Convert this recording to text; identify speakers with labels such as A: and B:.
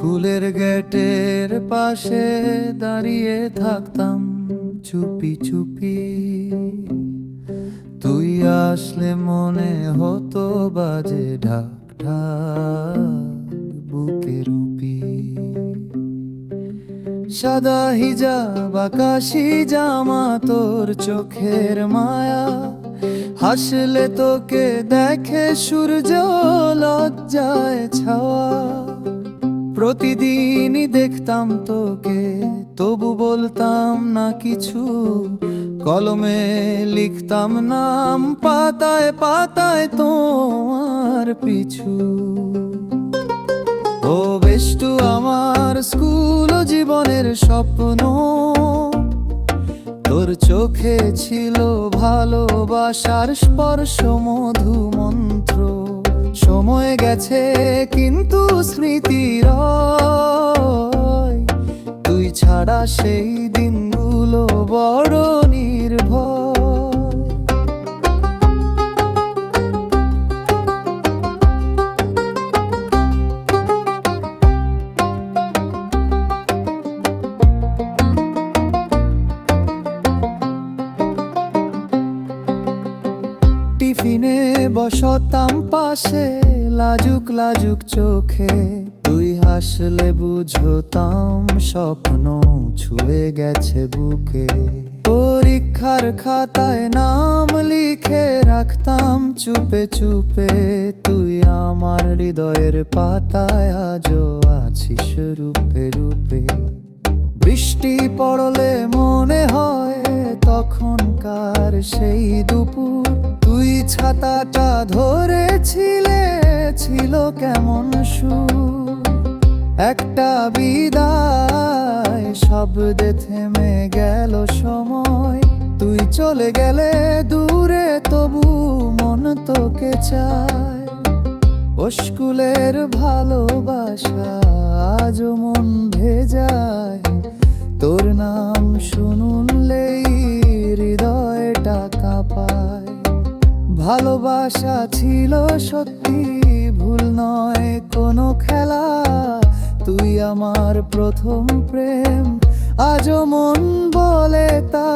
A: স্কুলের গেটের পাশে দাঁড়িয়ে থাকতাম চুপি চুপি, তুই আসলে মনে হতো বাজে ঢাক ঢাক বুকে রুপি। সাদা হিজাব আকাশি জামা তোর চোখের মায়া, হাসলে তোকে দেখে সূর্য লজ্জায় ছাওয়া। প্রতিদিনই দেখতাম তোকে, তবু বলতাম না কিছু, কলমে লিখতাম নাম পাতায় পাতায় তোমার পিছু। ও বেষ্টু আমার স্কুল জীবনের স্বপ্ন, তোর চোখে ছিল ভালোবাসার স্পর্শ মধু মন্ত্র। সময় গেছে কিন্তু স্মৃতি রয়, তুই ছাড়া সেই দিনগুলো বড় নির্ভয়। টিফিনে বসতাম পাশে লাজুক লাজুক চোখে, তুই হাসলে বুঝতাম স্বপ্ন ছুঁয়ে গেছে বুকে। পরীক্ষার খাতায় নাম লিখে রাখতাম চুপে চুপে, তুই আমার হৃদয়ের পাতায় আজও আছিস রূপে রূপে। বৃষ্টি পড়লে মনে হয় তখনকার সেই দুপুর, তুই ছাতাটা ধরেছিলে, ছিল কেমন সুর। একটা বিদায় শব্দে থেমে গেল সময়, তুই চলে গেলে দূরে তবু মন তোকে চায়। ও স্কুলের ভালোবাসা আজও মন ভেজায়, তোর নাম শুনলেই হৃদয়টা কাঁপায়। ভালোবাসা ছিল সত্যি, ভুল নয় কোনো খেলা, তুই আমার প্রথম প্রেম, আজও মন বলে তা